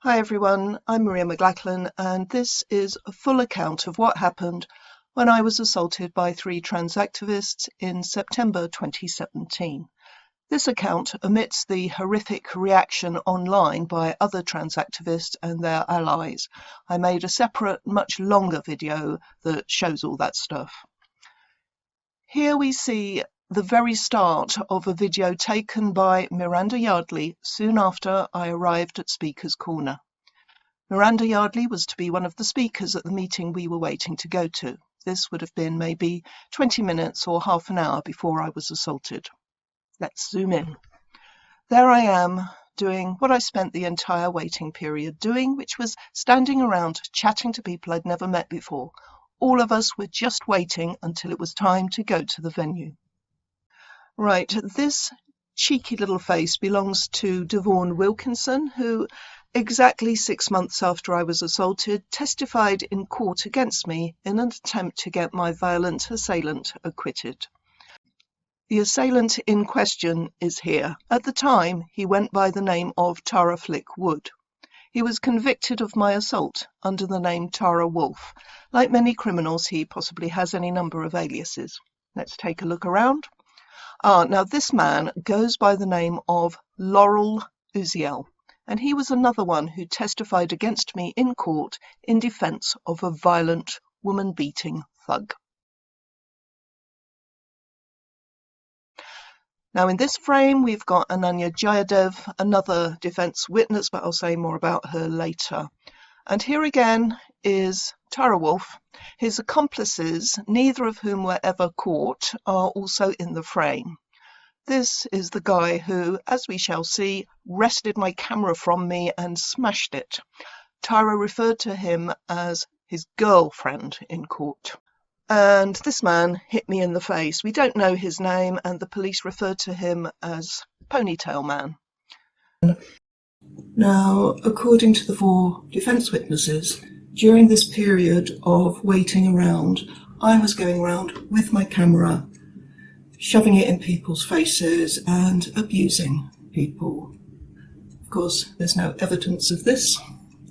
Hi everyone, I'm Maria McLachlan and this is a full account of what happened when I was assaulted by 3 trans activists in September 2017. This account omits the horrific reaction online by other trans activists and their allies. I made a separate, much longer video that shows all that stuff. Here we see the very start of a video taken by Miranda Yardley soon after I arrived at Speaker's Corner. Miranda Yardley was to be one of the speakers at the meeting we were waiting to go to. This would have been maybe 20 minutes or half an hour before I was assaulted. Let's zoom in. There I am, doing what I spent the entire waiting period doing, which was standing around chatting to people I'd never met before. All of us were just waiting until it was time to go to the venue. Right, this cheeky little face belongs to Devon Wilkinson, who exactly 6 months after I was assaulted testified in court against me in an attempt to get my violent assailant acquitted. The assailant in question is here. At the time, he went by the name of Tara Flick Wood. He was convicted of my assault under the name Tara Wolf. Like many criminals, he possibly has any number of aliases. Let's take a look around. Now this man goes by the name of Laurel Uziel, and he was another one who testified against me in court in defense of a violent, woman-beating thug. Now in this frame we've got Ananya Jayadev, another defence witness, but I'll say more about her later. And here again is Tara Wolf. His accomplices, neither of whom were ever caught, are also in the frame. This is the guy who, as we shall see, wrested my camera from me and smashed it. Tara referred to him as his girlfriend in court. And this man hit me in the face. We don't know his name, and the police referred to him as Ponytail Man. Now, according to the 4 defence witnesses, during this period of waiting around, I was going around with my camera, shoving it in people's faces and abusing people. Of course, there's no evidence of this.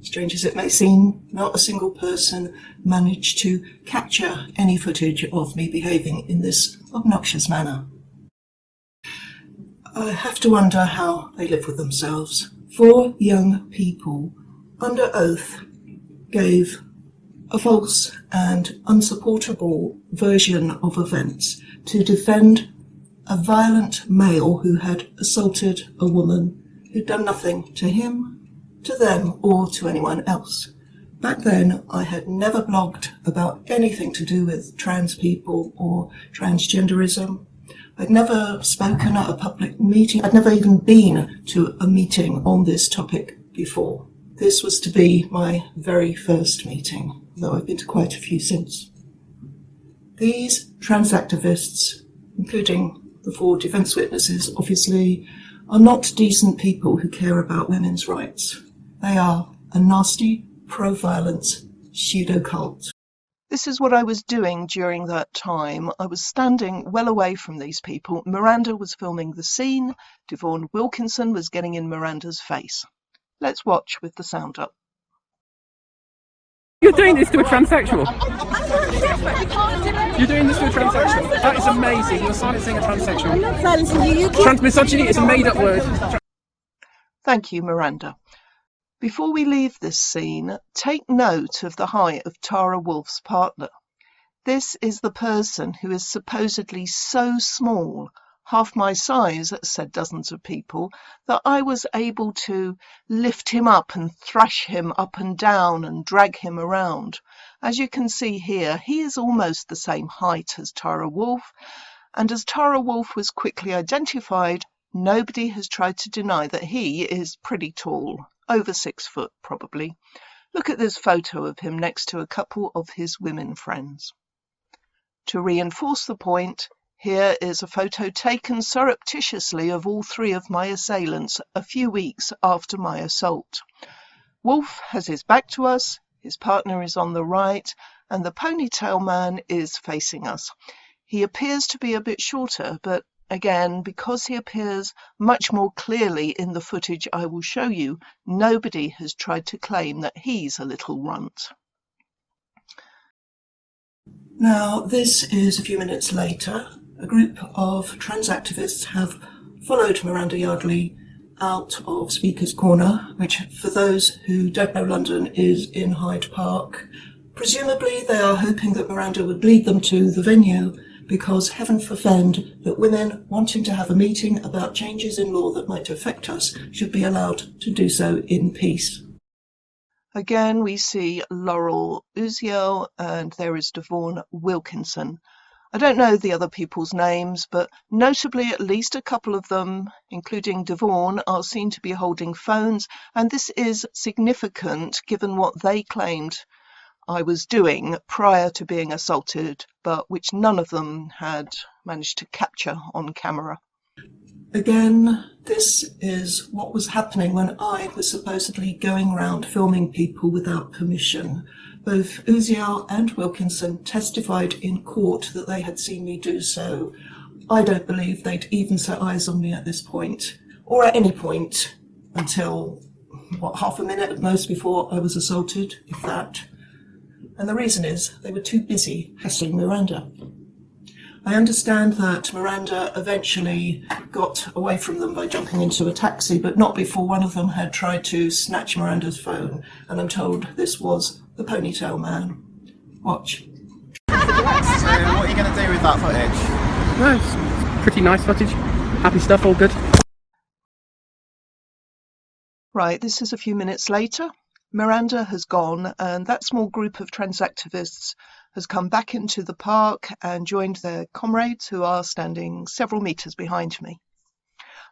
Strange as it may seem, not a single person managed to capture any footage of me behaving in this obnoxious manner. I have to wonder how they live with themselves. 4 young people, under oath, gave a false and unsupportable version of events to defend a violent male who had assaulted a woman who'd done nothing to him, to them, or to anyone else. Back then, I had never blogged about anything to do with trans people or transgenderism. I'd never spoken at a public meeting. I'd never even been to a meeting on this topic before. This was to be my very first meeting, though I've been to quite a few since. These trans activists, including the 4 defence witnesses, obviously, are not decent people who care about women's rights. They are a nasty, pro-violence pseudo-cult. This is what I was doing during that time. I was standing well away from these people. Miranda was filming the scene. Devon Wilkinson was getting in Miranda's face. Let's watch with the sound up. You're doing this to a transsexual. You're doing this to a transsexual. That is amazing. You're silencing a transsexual. I'm not silencing you. Transmisogyny is a made-up word. Thank you, Miranda. Before we leave this scene, take note of the height of Tara Wolf's partner. This is the person who is supposedly so small, half my size, said dozens of people, that I was able to lift him up and thrash him up and down and drag him around. As you can see here, he is almost the same height as Tara Wolf, and as Tara Wolf was quickly identified, nobody has tried to deny that he is pretty tall. Over 6 foot, probably. Look at this photo of him next to a couple of his women friends. To reinforce the point, here is a photo taken surreptitiously of all 3 of my assailants a few weeks after my assault. Wolf has his back to us, his partner is on the right, and the Ponytail Man is facing us. He appears to be a bit shorter, but Again, because he appears much more clearly in the footage I will show you, nobody has tried to claim that he's a little runt. Now, this is a few minutes later. A group of trans activists have followed Miranda Yardley out of Speaker's Corner, which, for those who don't know London, is in Hyde Park. Presumably, they are hoping that Miranda would lead them to the venue, because heaven forfend that women wanting to have a meeting about changes in law that might affect us should be allowed to do so in peace. Again, we see Laurel Uziel, and there is Devon Wilkinson. I don't know the other people's names, but notably at least a couple of them, including Devon, are seen to be holding phones, and this is significant given what they claimed I was doing prior to being assaulted, but which none of them had managed to capture on camera. Again, this is what was happening when I was supposedly going around filming people without permission. Both Uziel and Wilkinson testified in court that they had seen me do so. I don't believe they'd even set eyes on me at this point, or at any point until, half a minute at most before I was assaulted, if that. And the reason is they were too busy hassling Miranda. I understand that Miranda eventually got away from them by jumping into a taxi, but not before one of them had tried to snatch Miranda's phone, and I'm told this was the ponytail man. Watch. So what are you going to do with that footage? No, it's pretty nice footage. Happy stuff, all good. Right, this is a few minutes later. Miranda has gone, and that small group of trans activists has come back into the park and joined their comrades who are standing several meters behind me.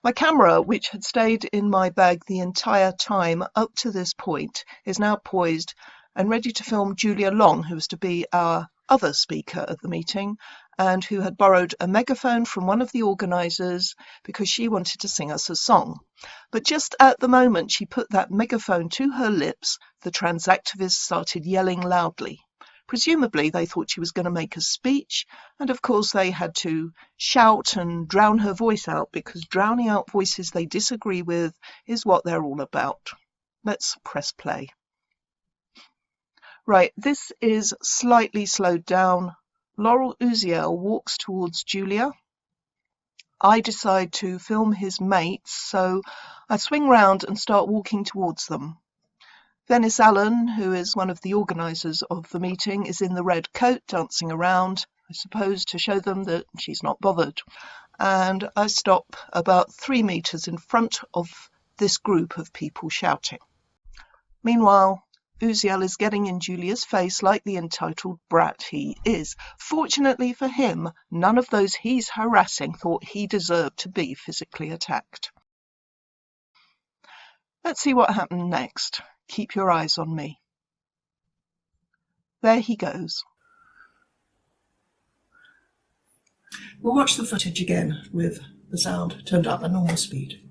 My camera, which had stayed in my bag the entire time up to this point, is now poised and ready to film Julia Long, who was to be our other speaker at the meeting and who had borrowed a megaphone from one of the organisers because she wanted to sing us a song. But just at the moment she put that megaphone to her lips, the trans activists started yelling loudly. Presumably they thought she was going to make a speech, and of course they had to shout and drown her voice out, because drowning out voices they disagree with is what they're all about. Let's press play. Right, this is slightly slowed down. Laurel Uziel walks towards Julia. I decide to film his mates, so I swing round and start walking towards them. Venice Allen, who is one of the organisers of the meeting, is in the red coat dancing around, I suppose to show them that she's not bothered. And I stop about 3 meters in front of this group of people shouting. Meanwhile, Uziel is getting in Julia's face like the entitled brat he is. Fortunately for him, none of those he's harassing thought he deserved to be physically attacked. Let's see what happened next. Keep your eyes on me. There he goes. We'll watch the footage again with the sound turned up at normal speed.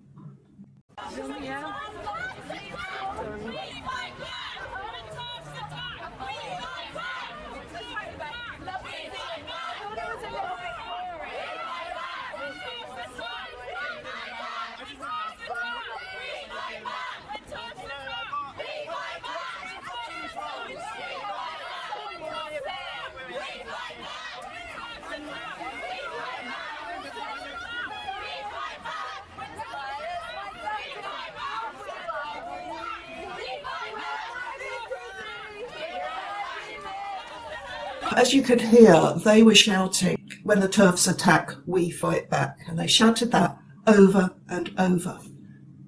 As you could hear, they were shouting, "When the TERFs attack, we fight back." And they shouted that over and over.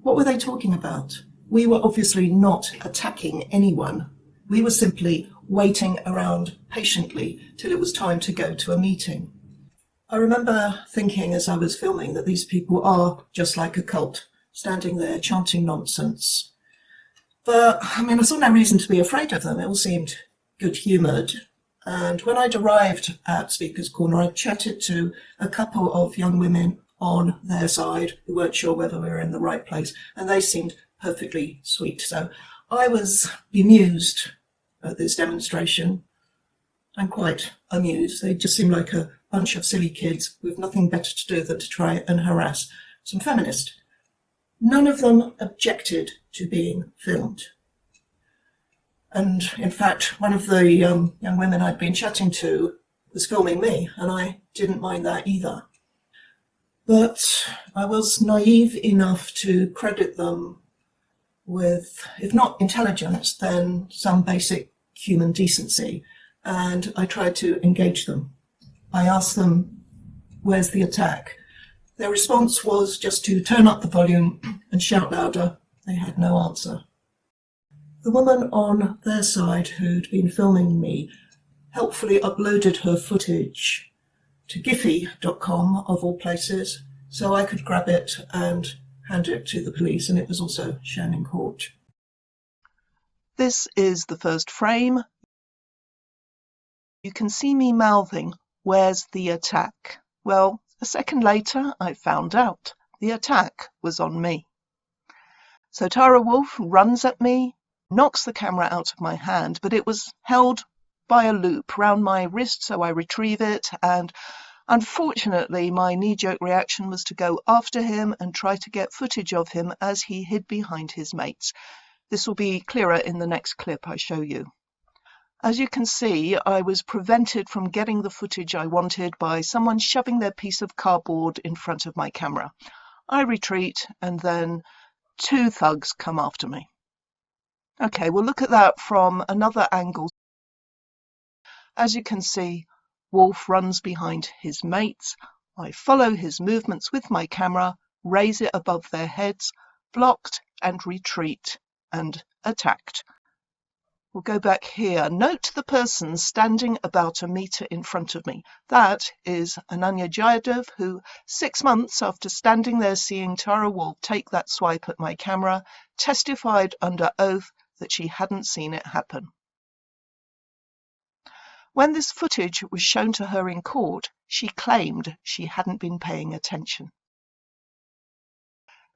What were they talking about? We were obviously not attacking anyone. We were simply waiting around patiently till it was time to go to a meeting. I remember thinking as I was filming that these people are just like a cult, standing there chanting nonsense. But, I saw no reason to be afraid of them. It all seemed good-humoured. And when I'd arrived at Speaker's Corner, I chatted to a couple of young women on their side who weren't sure whether we were in the right place, and they seemed perfectly sweet. So I was bemused at this demonstration, and quite amused. They just seemed like a bunch of silly kids with nothing better to do than to try and harass some feminists. None of them objected to being filmed. And in fact, one of the young women I'd been chatting to was filming me, and I didn't mind that either. But I was naive enough to credit them with, if not intelligence, then some basic human decency, and I tried to engage them. I asked them, "Where's the attack?" Their response was just to turn up the volume and shout louder. They had no answer. The woman on their side who'd been filming me helpfully uploaded her footage to Giphy.com, of all places, so I could grab it and hand it to the police, and it was also shown in court. This is the first frame. You can see me mouthing, "Where's the attack?" Well, a second later, I found out the attack was on me. So Tara Wolfe runs at me, knocks the camera out of my hand, but it was held by a loop round my wrist, so I retrieve it, and unfortunately my knee-jerk reaction was to go after him and try to get footage of him as he hid behind his mates. This will be clearer in the next clip I show you. As you can see, I was prevented from getting the footage I wanted by someone shoving their piece of cardboard in front of my camera. I retreat, and then two thugs come after me. Okay, we'll look at that from another angle. As you can see, Wolfe runs behind his mates. I follow his movements with my camera, raise it above their heads, blocked and retreat and attacked. We'll go back here. Note the person standing about a metre in front of me. That is Ananya Jayadov, who 6 months after standing there seeing Tara Wolfe take that swipe at my camera, testified under oath that she hadn't seen it happen. When this footage was shown to her in court, she claimed she hadn't been paying attention.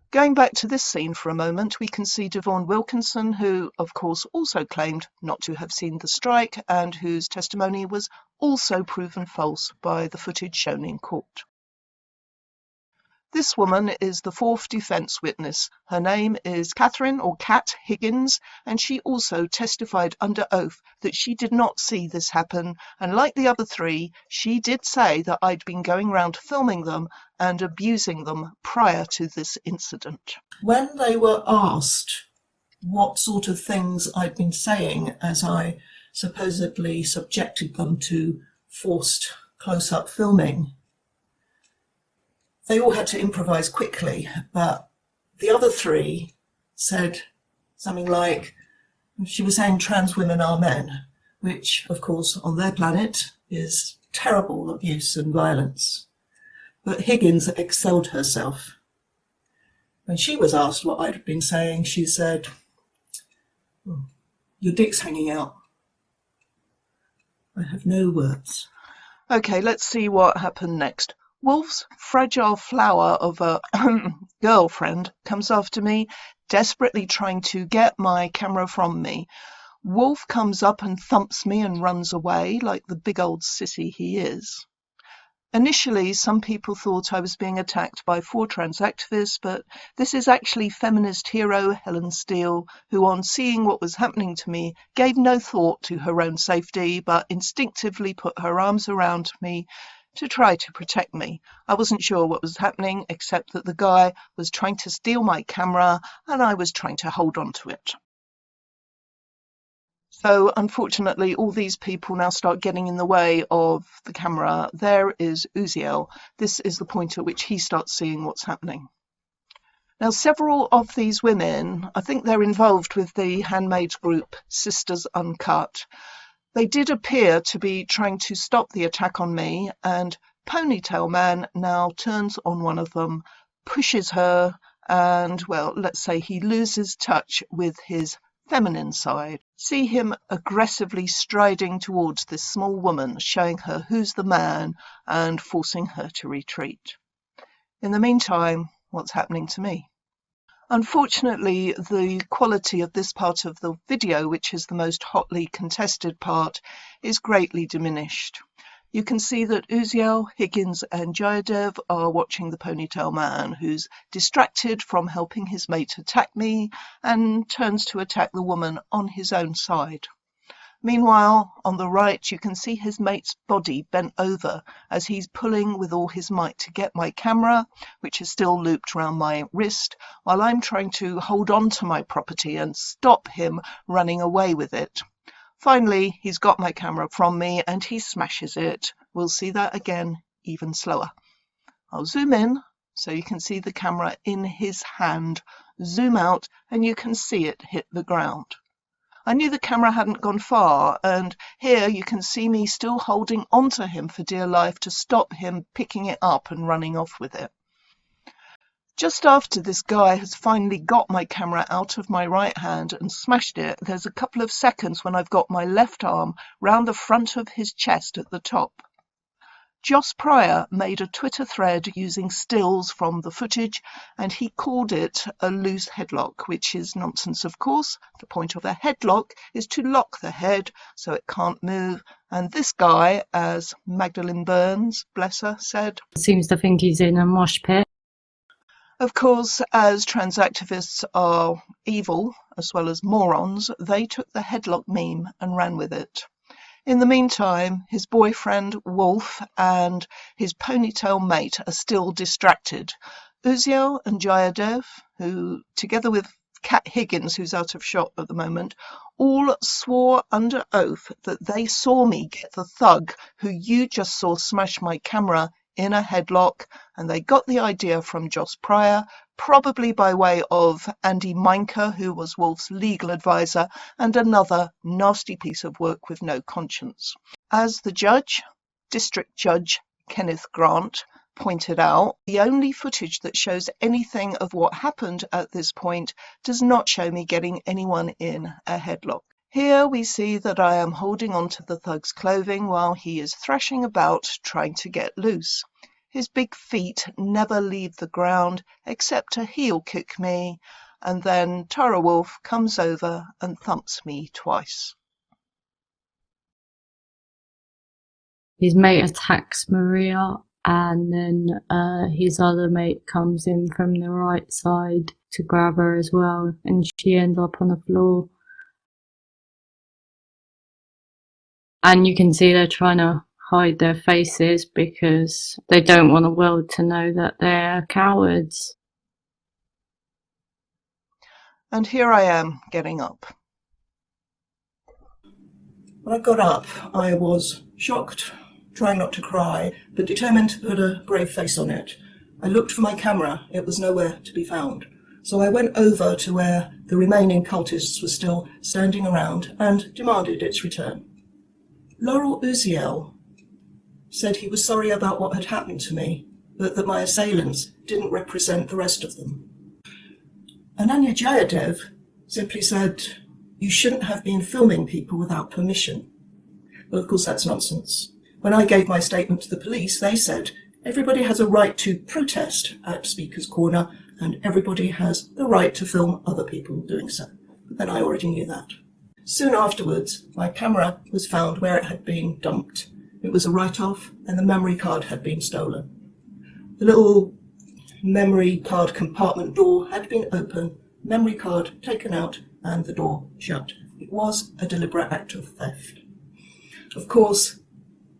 Going back to this scene for a moment, we can see Devon Wilkinson, who, of course, also claimed not to have seen the strike and whose testimony was also proven false by the footage shown in court. This woman is the fourth defence witness. Her name is Catherine or Kat Higgins, and she also testified under oath that she did not see this happen, and like the other three, she did say that I'd been going around filming them and abusing them prior to this incident. When they were asked what sort of things I'd been saying as I supposedly subjected them to forced close-up filming, they all had to improvise quickly, but the other three said something like, she was saying trans women are men, which, of course, on their planet is terrible abuse and violence. But Higgins excelled herself. When she was asked what I'd been saying, she said, "Your dick's hanging out." I have no words. Okay, let's see what happened next. Wolfe's fragile flower of a girlfriend comes after me, desperately trying to get my camera from me. Wolfe comes up and thumps me and runs away like the big old sissy he is. Initially, some people thought I was being attacked by 4 trans activists, but this is actually feminist hero Helen Steele, who, on seeing what was happening to me, gave no thought to her own safety, but instinctively put her arms around me to try to protect me. I wasn't sure what was happening, except that the guy was trying to steal my camera and I was trying to hold on to it. So unfortunately, all these people now start getting in the way of the camera. There is Uziel. This is the point at which he starts seeing what's happening. Now, several of these women, I think they're involved with the handmaids group Sisters Uncut. They did appear to be trying to stop the attack on me, and Ponytail Man now turns on one of them, pushes her, and, well, let's say he loses touch with his feminine side. See him aggressively striding towards this small woman, showing her who's the man and forcing her to retreat. In the meantime, what's happening to me? Unfortunately, the quality of this part of the video, which is the most hotly contested part, is greatly diminished. You can see that Uziel, Higgins and Jayadev are watching the ponytail man, who's distracted from helping his mate attack me and turns to attack the woman on his own side. Meanwhile, on the right, you can see his mate's body bent over as he's pulling with all his might to get my camera, which is still looped around my wrist, while I'm trying to hold on to my property and stop him running away with it. Finally, he's got my camera from me and he smashes it. We'll see that again, even slower. I'll zoom in so you can see the camera in his hand, zoom out, and you can see it hit the ground. I knew the camera hadn't gone far, and here you can see me still holding onto him for dear life to stop him picking it up and running off with it. Just after this guy has finally got my camera out of my right hand and smashed it, there's a couple of seconds when I've got my left arm round the front of his chest at the top. Joss Pryor made a Twitter thread using stills from the footage, and he called it a loose headlock, which is nonsense, of course. The point of a headlock is to lock the head so it can't move, and this guy, as Magdalene Burns, bless her, said, seems to think he's in a mosh pit. Of course, as trans activists are evil as well as morons, they took the headlock meme and ran with it. In the meantime, his boyfriend, Wolf, and his ponytail mate are still distracted. Uziel and Jayadev, who, together with Kat Higgins, who's out of shot at the moment, all swore under oath that they saw me get the thug who you just saw smash my camera in a headlock, and they got the idea from Joss Pryor, probably by way of Andy Minker, who was Wolf's legal advisor, and another nasty piece of work with no conscience. As the judge, District Judge Kenneth Grant, pointed out, the only footage that shows anything of what happened at this point does not show me getting anyone in a headlock. Here we see that I am holding on to the thug's clothing while he is thrashing about trying to get loose. His big feet never leave the ground except to heel kick me, and then Tara Wolf comes over and thumps me twice. His mate attacks Maria, and then his other mate comes in from the right side to grab her as well, and she ends up on the floor. And you can see they're trying to hide their faces because they don't want the world to know that they're cowards. And here I am getting up. When I got up, I was shocked, trying not to cry, but determined to put a brave face on it. I looked for my camera. It was nowhere to be found. So I went over to where the remaining cultists were still standing around and demanded its return. Laurel Uziel said he was sorry about what had happened to me, but that my assailants didn't represent the rest of them. Ananya Jayadev simply said, "You shouldn't have been filming people without permission." Well, of course, that's nonsense. When I gave my statement to the police, they said, everybody has a right to protest at Speaker's Corner, and everybody has the right to film other people doing so. But then I already knew that. Soon afterwards, my camera was found where it had been dumped. It was a write-off, and the memory card had been stolen. The little memory card compartment door had been open, memory card taken out, and the door shut. It was a deliberate act of theft. Of course,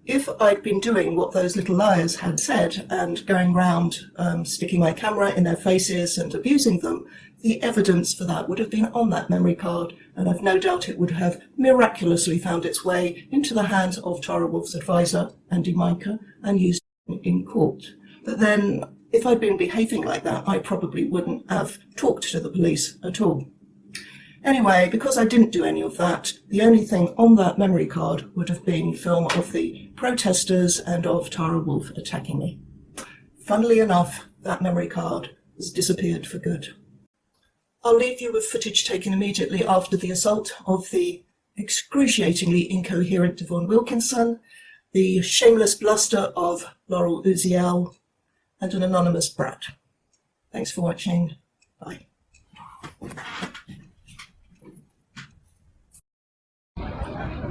if I'd been doing what those little liars had said and going round sticking my camera in their faces and abusing them, the evidence for that would have been on that memory card, and I've no doubt it would have miraculously found its way into the hands of Tara Wolf's advisor, Andy Minker, and used in court. But then, if I'd been behaving like that, I probably wouldn't have talked to the police at all. Anyway, because I didn't do any of that, the only thing on that memory card would have been film of the protesters and of Tara Wolf attacking me. Funnily enough, that memory card has disappeared for good. I'll leave you with footage taken immediately after the assault of the excruciatingly incoherent Devon Wilkinson, the shameless bluster of Laurel Uziel, and an anonymous brat. Thanks for watching. Bye.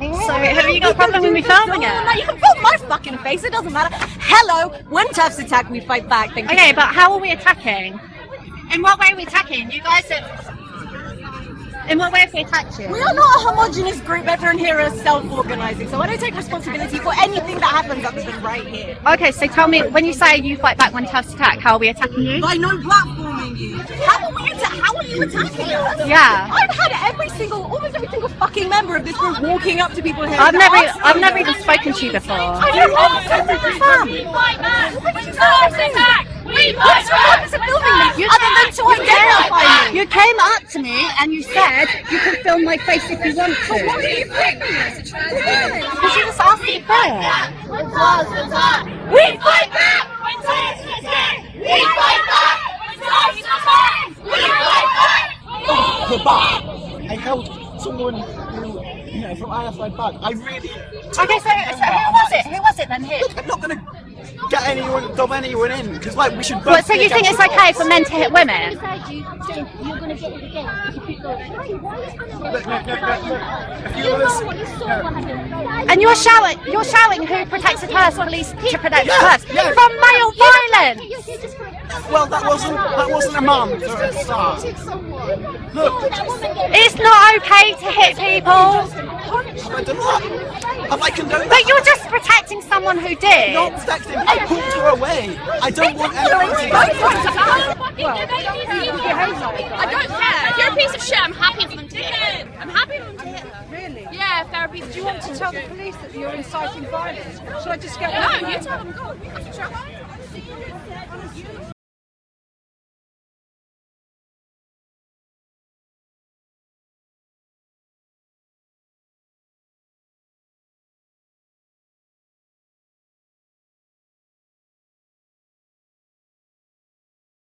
So, have you got a problem with me filming it? not my fucking face, it doesn't matter. Hello, when toughs attack, we fight back. Thank you. Okay, but how are we attacking? In what way are we attacking? You guys are... In what way have we attacked you? We are not a homogenous group. Everyone here is self-organising, so I don't take responsibility for anything that happens other than right here. Okay, so tell me, when you say you fight back when toughs attack, how are we attacking you? By no platforming you. How are you attacking us? Yeah. I've had almost every single fucking member of this group walking up to people here. I've never even spoken to you before. I don't understand. We fight back. When toughs attack, we fight back. Other than to identify me. You came up to me and you said you can film my face if you want to. What do you think? Because you just asked me there. When toughs attack, we fight back. When toughs attack, we fight back. When toughs attack, we fight back. I held someone who, you know, from IFI back. I really... Okay, so who was it? Who was it then? Who? I'm not going to get anyone, dob anyone in, because like we should both... What, so you think it's okay for men to hit women? You're gonna get it again if you keep going. Look. If you And you're shouting who protects the purse, police to protect the purse from male violence. Well, that wasn't a mum for a start. Look, It's not okay to hit people. have I done that? Have I condoned that? But you're just protecting someone who did. Not protecting. I pulled her away. I don't want anyone to... I don't care. If you're a piece of shit, I'm happy for them to hit her. I'm happy for them to hit her. Really? Yeah, if they're a piece of shit. Do you want to tell the police that you're inciting violence? Should I just get No, you tell them, go. I can try.